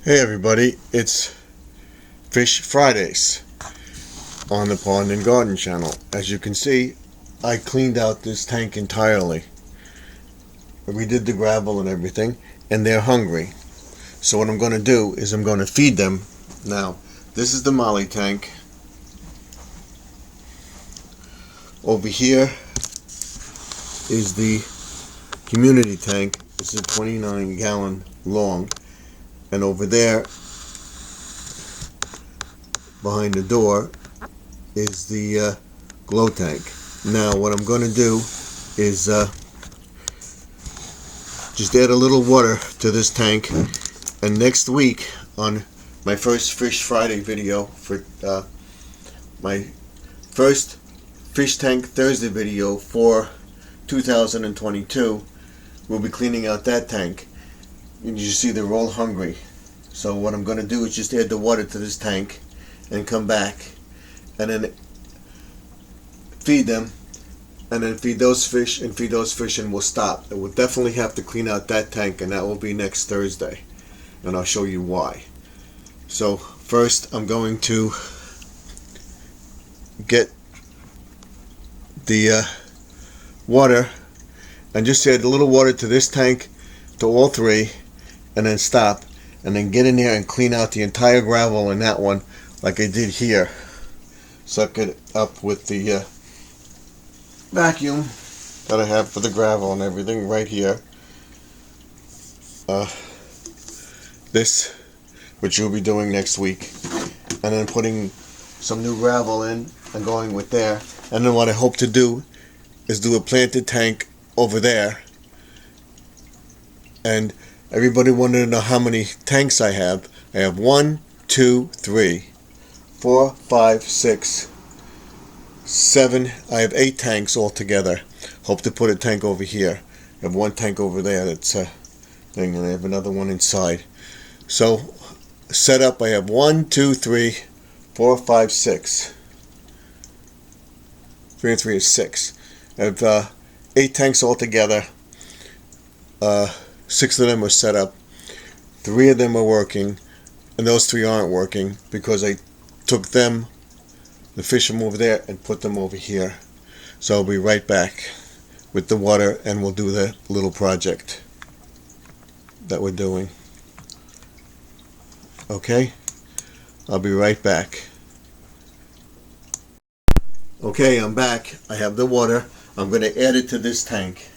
Hey everybody, it's Fish Fridays on the Pond and Garden channel. As you can see, I cleaned out this tank entirely. We did the gravel and everything, and they're hungry. So what I'm going to do is I'm going to feed them. Now, this is the Molly tank. Over here is the community tank. This is 29 gallon long. And over there, behind the door, is the glow tank. Now, what I'm going to do is just add a little water to this tank. And next week, on my first Fish Friday video, for my first Fish Tank Thursday video for 2022, we'll be cleaning out that tank. And you see they're all hungry. So what I'm going to do is just add the water to this tank and come back and then feed them, and then feed those fish and we'll stop. And we'll definitely have to clean out that tank, and that will be next Thursday, and I'll show you why. So first I'm going to get the water and just add a little water to this tank, to all three, and then stop, and then get in there and clean out the entire gravel in that one like I did here. Suck it up with the vacuum that I have for the gravel and everything right here. This, which you'll be doing next week, and then putting some new gravel in and going with there. And then what I hope to do is do a planted tank over there. And everybody wanted to know how many tanks I have. I have 1, 2, 3, 4, 5, 6, 7. I have 8 tanks altogether. Hope to put a tank over here. I have one tank over there that's a thing, and I have another one inside. So, set up, I have 1, 2, 3, 4, 5, 6. 3 and 3 is 6. I have 8 tanks altogether. 6 of them are set up. 3 of them are working, and those 3 aren't working because I took them, the fish from over there, and put them over here. So I'll be right back with the water, and we'll do the little project that we're doing. Okay? I'll be right back. Okay, I'm back. I have the water. I'm going to add it to this tank.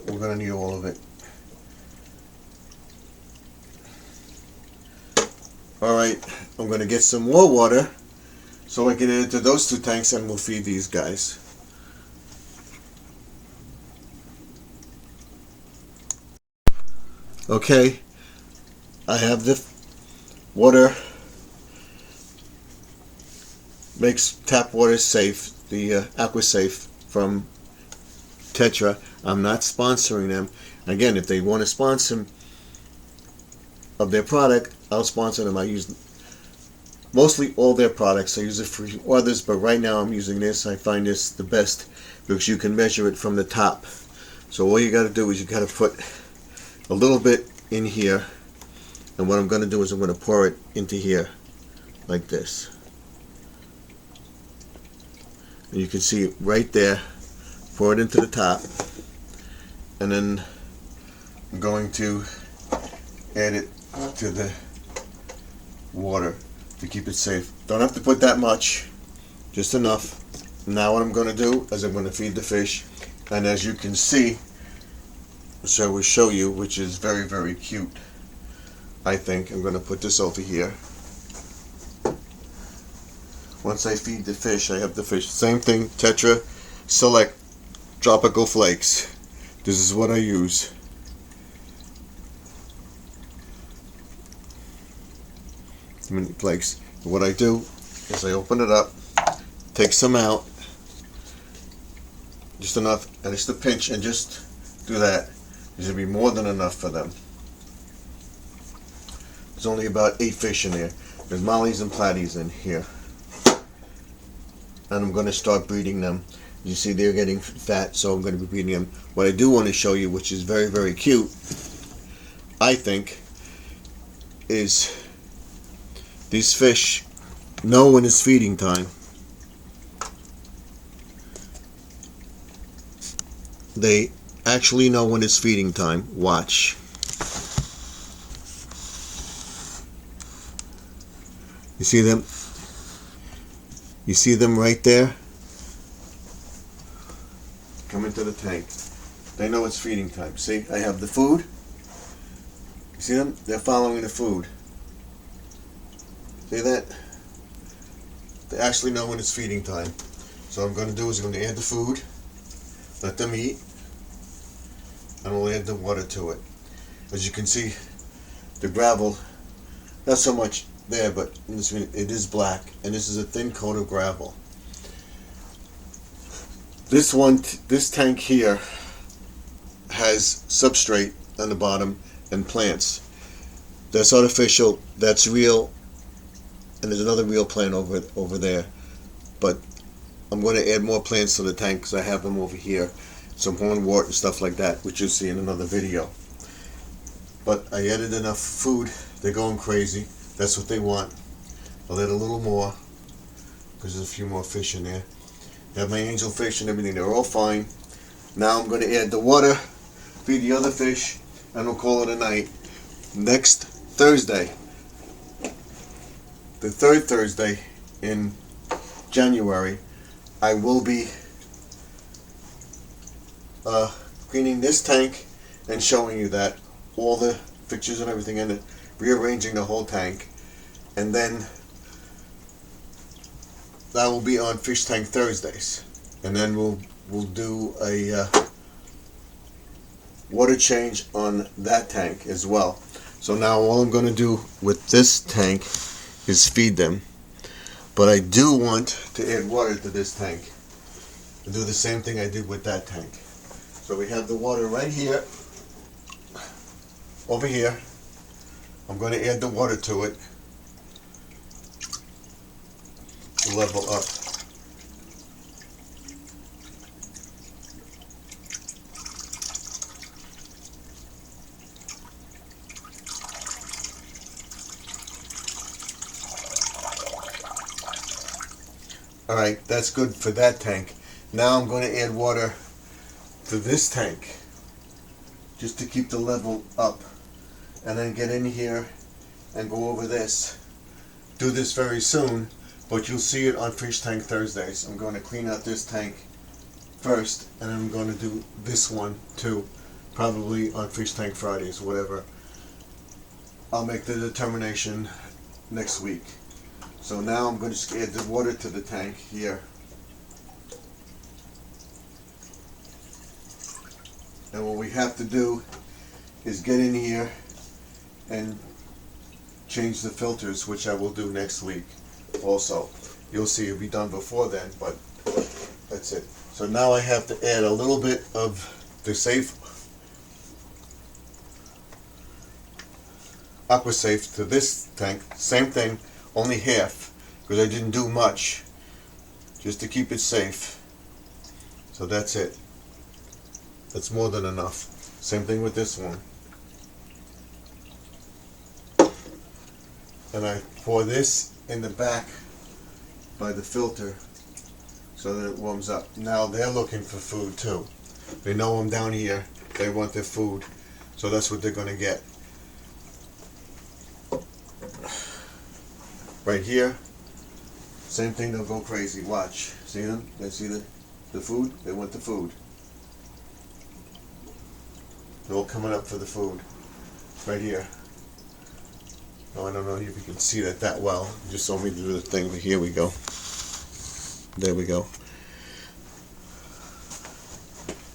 We're going to need all of it. Alright, I'm going to get some more water so I can add it to those 2 tanks, and we'll feed these guys. Okay, I have the water. Makes tap water safe, the AquaSafe from Tetra. I'm not sponsoring them. Again, if they want to sponsor of their product, I'll sponsor them. I use mostly all their products. I use it for others, but right now I'm using this. I find this the best because you can measure it from the top. So all you got to do is you got to put a little bit in here, and what I'm going to do is I'm going to pour it into here like this. And you can see it right there. Pour it into the top, and then I'm going to add it to the water to keep it safe. Don't have to put that much, just enough. Now what I'm going to do is I'm going to feed the fish, and as you can see, so we show you, which is very, very cute, I think. I'm going to put this over here. Once I feed the fish, I have the fish. Same thing, Tetra Select Tropical Flakes. This is what I use. Mini flakes. What I do is I open it up, take some out, just enough, and it's the pinch, and just do that. There should be more than enough for them. There's only about 8 fish in there. There's mollies and platies in here. And I'm going to start breeding them. You see they're getting fat, so I'm going to be breeding them. What I do want to show you, which is very, very cute, I think, is these fish know when it's feeding time. They actually know when it's feeding time. Watch. You see them? You see them right there? Come into the tank. They know it's feeding time. See, I have the food. You see them? They're following the food. See that? They actually know when it's feeding time. So what I'm going to do is I'm going to add the food, let them eat, and we'll add the water to it. As you can see, the gravel, not so much there, but in this, it is black, and this is a thin coat of gravel. This tank here has substrate on the bottom and plants. That's artificial, that's real, and there's another real plant over there. But I'm going to add more plants to the tank because I have them over here. Some hornwort and stuff like that, which you'll see in another video. But I added enough food. They're going crazy. That's what they want. I'll add a little more because there's a few more fish in there. I have my angel fish and everything. They're all fine. Now I'm going to add the water, feed the other fish, and we'll call it a night. Next Thursday, the third Thursday in January, I will be cleaning this tank and showing you that, all the fixtures and everything in it, rearranging the whole tank, and then that will be on Fish Tank Thursdays, and then we'll do a water change on that tank as well. So now all I'm going to do with this tank is feed them, but I do want to add water to this tank and do the same thing I did with that tank. So we have the water right here, over here. I'm going to add the water to it to level up. Alright, that's good for that tank. Now I'm going to add water to this tank just to keep the level up, and then get in here and go over this. Do this very soon, but you'll see it on Fish Tank Thursdays. I'm going to clean out this tank first, and I'm going to do this one too, probably on Fish Tank Fridays, whatever. I'll make the determination next week. So now I'm going to add the water to the tank here. And what we have to do is get in here and change the filters, which I will do next week also. You'll see it'll be done before then, but that's it. So now I have to add a little bit of the Safe Aquasafe to this tank. Same thing, only half, because I didn't do much, just to keep it safe. So that's it. That's more than enough. Same thing with this one. And I pour this in the back by the filter so that it warms up. Now they're looking for food too. They know I'm down here. They want their food. So that's what they're going to get. Right here, same thing, they'll go crazy. Watch. See them? They see the food? They want the food. They're all coming up for the food. Right here. Oh, I don't know if you can see that well. You just saw me do the thing, but here we go. There we go.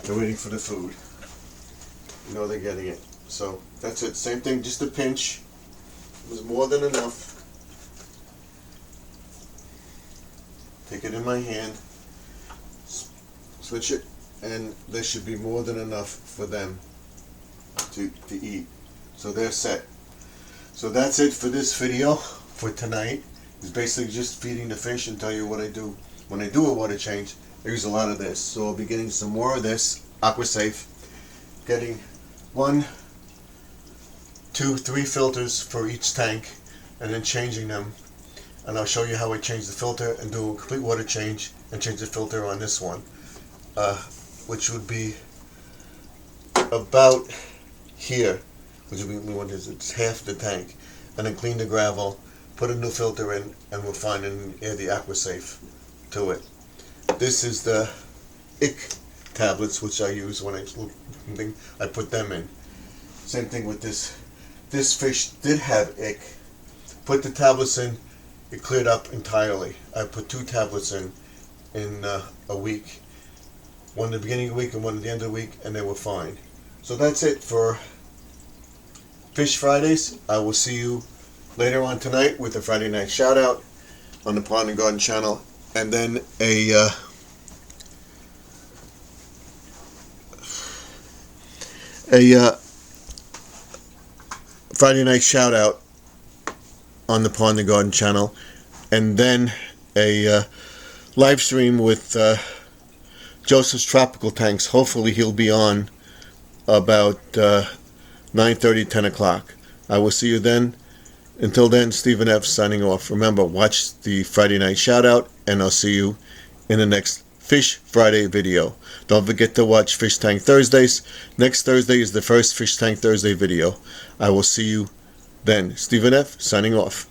They're waiting for the food. You know they're getting it. So that's it. Same thing, just a pinch. It was more than enough. Take it in my hand, switch it, and there should be more than enough for them to eat. So they're set. So that's it for this video. for tonight is basically just feeding the fish and tell you what I do. When I do a water change, I use a lot of this. So I'll be getting some more of this AquaSafe, getting 1, 2, 3 filters for each tank, and then changing them. And I'll show you how I change the filter and do a complete water change and change the filter on this one, which would be about here, which would be when it's half the tank, and then clean the gravel, put a new filter in, and we're fine, and add the AquaSafe to it. This is the ick tablets, which I use when I put them in. Same thing with this. This fish did have ick. Put the tablets in, it cleared up entirely. I put 2 tablets in a week. One at the beginning of the week and one at the end of the week, and they were fine. So that's it for Fish Fridays. I will see you later on tonight with a Friday night shout out on the Pond and Garden channel, and then a Friday night shout out on the Pond and Garden channel, and then a live stream with Joseph's Tropical Tanks. Hopefully he'll be on about 9:30, 10 o'clock. I will see you then. Until then, Stephen F. signing off. Remember, watch the Friday night shout out, and I'll see you in the next Fish Friday video. Don't forget to watch Fish Tank Thursdays. Next Thursday is the first Fish Tank Thursday video. I will see you then. Stephen F. signing off.